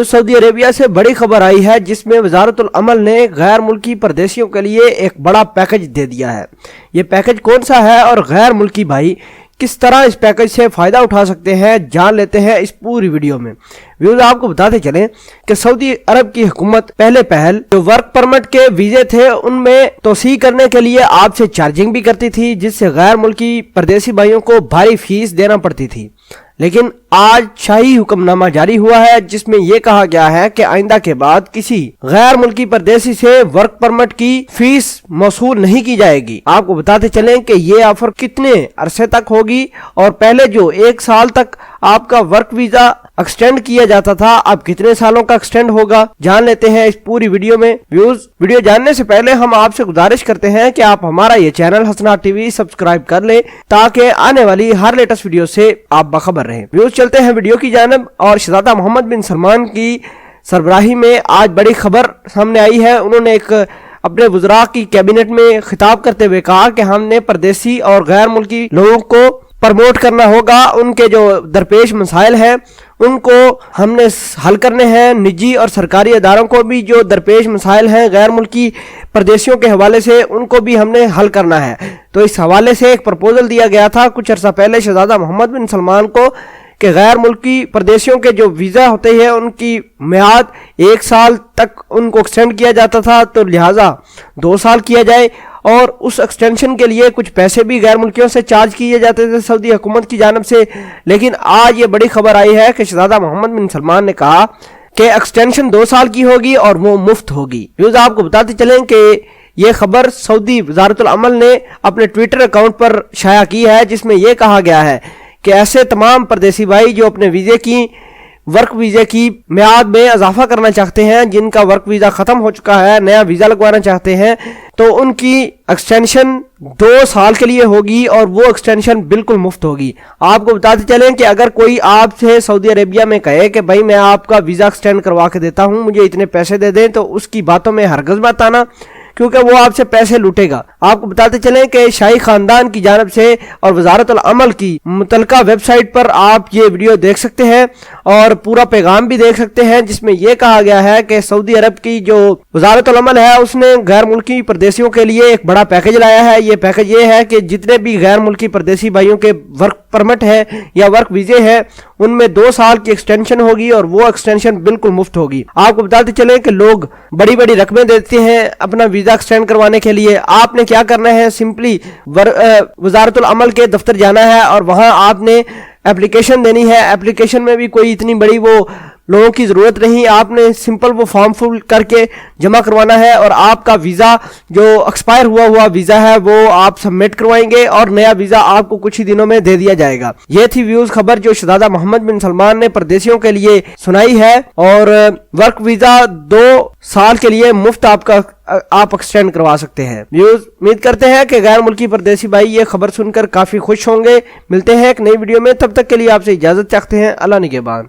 Saudi Arabia से बड़ी खबर आई है जिसमें वजारतुल अमल ने गैर मुल्की परदेशियों के लिए एक बड़ा पैकेज दे दिया है। ये पैकेज कौन सा है और गैर मुल्की भाई किस तरह इस पैकेज से फ़ायदा उठा सकते हैं, जान लेते हैं इस पूरी वीडियो में। व्यूज़ आपको बताते चलें कि सऊदी अरब की हुकूमत पहल जो वर्क परमिट के वीज़े थे उनमें तोसी करने के लिए आपसे चार्जिंग भी करती थी, जिससे गैर मुल्की परदेसी भाइयों को भारी फीस देना पड़ती थी। लेकिन आज शाही हुक्मनामा जारी हुआ है जिसमें यह कहा गया है कि आइंदा के बाद किसी गैर मुल्की परदेसी से वर्क परमिट की फीस मौसूल नहीं की जाएगी। आपको बताते चलें कि ये ऑफर कितने अरसे तक होगी और पहले जो 1 साल तक आपका वर्क वीजा एक्सटेंड किया जाता था अब कितने सालों का एक्सटेंड होगा, जान लेते हैं इस पूरी वीडियो में। व्यूज वीडियो जानने से पहले हम आपसे गुजारिश करते हैं कि आप हमारा ये चैनल हसनाट टीवी सब्सक्राइब कर लें ताकि आने वाली हर लेटेस्ट वीडियो से आप बाखबर रहें। व्यूज चलते हैं वीडियो की जानिब और शहजादा मोहम्मद बिन सलमान की सरबराही में आज बड़ी खबर सामने आई है। उन्होंने एक अपने वज़रा की कैबिनेट में खिताब करते हुए कहा कि हमने परदेसी और गैर मुल्की लोगों को प्रमोट करना होगा, उनके जो दरपेश मसाइल हैं उनको हमने हल करने हैं। निजी और सरकारी अदारों को भी जो दरपेश मसाइल हैं गैर मुल्की परदेशियों के हवाले से उनको भी हमने हल करना है। तो इस हवाले से एक प्रपोजल दिया गया था कुछ अर्सा पहले शहजादा मोहम्मद बिन सलमान को कि गैर मुल्की परदेशियों के जो वीज़ा होते हैं उनकी मियाद 1 साल तक उनको एक्सटेंड किया जाता था, तो लिहाजा 2 साल किया जाए और उस एक्सटेंशन के लिए कुछ पैसे भी गैर मुल्कियों से चार्ज किए जाते थे सऊदी हुकूमत की जानिब से। लेकिन आज ये बड़ी खबर आई है कि शहजादा मोहम्मद बिन सलमान ने कहा कि एक्सटेंशन 2 साल की होगी और वो मुफ्त होगी। व्यूज़ आपको बताते चलें कि ये खबर सऊदी वजारतुल अमल ने अपने ट्विटर अकाउंट पर शाया की है जिसमें यह कहा गया है कि ऐसे तमाम परदेसी भाई जो अपने वर्क वीज़े की मियाद में इजाफा करना चाहते हैं, जिनका वर्क वीज़ा ख़त्म हो चुका है, नया वीज़ा लगवाना चाहते हैं, तो उनकी एक्सटेंशन 2 साल के लिए होगी और वो एक्सटेंशन बिल्कुल मुफ्त होगी। आपको बताते चलें कि अगर कोई आपसे सऊदी अरेबिया में कहे कि भाई मैं आपका वीज़ा एक्सटेंड करवा के देता हूँ, मुझे इतने पैसे दे दें, तो उसकी बातों में हरगिज़ मत आना क्योंकि वो आपसे पैसे लूटेगा। आपको बताते चलें कि शाही खानदान की जानिब से और वजारतुल अमल की मुतलका वेबसाइट पर आप ये वीडियो देख सकते हैं और पूरा पैगाम भी देख सकते हैं जिसमें यह कहा गया है कि सऊदी अरब की जो वजारतुल अमल है उसने गैर मुल्की परदेशियों के लिए एक बड़ा पैकेज लाया है। ये पैकेज ये है कि जितने भी गैर मुल्की परदेसी भाइयों के वर्क परमिट है या वर्क वीजे है उनमें 2 साल की एक्सटेंशन होगी और वो एक्सटेंशन बिल्कुल मुफ्त होगी। आपको बताते चलें कि लोग बड़ी बड़ी रकमें देते हैं अपना वीजा एक्सटेंड करवाने के लिए। आपने क्या करना है, सिंपली वजारतुल अमल के दफ्तर जाना है और वहां आपने एप्लीकेशन देनी है। एप्लीकेशन में भी कोई इतनी बड़ी वो लोगों की ज़रूरत नहीं, आपने सिंपल वो फॉर्म फिल करके जमा करवाना है और आपका वीज़ा जो एक्सपायर हुआ वीज़ा है वो आप सबमिट करवाएंगे और नया वीज़ा आपको कुछ ही दिनों में दे दिया जाएगा। ये थी व्यूज़ खबर जो शहजादा मोहम्मद बिन सलमान ने परदेशियों के लिए सुनाई है और वर्क वीज़ा 2 साल के लिए मुफ्त आप एक्सटेंड करवा सकते हैं। व्यूज़ उम्मीद करते हैं कि गैर मुल्की परदेसी भाई ये खबर सुनकर काफ़ी खुश होंगे। मिलते हैं एक नई वीडियो में, तब तक के लिए आपसे इजाज़त चाहते हैं। अल्लाह निगहबान।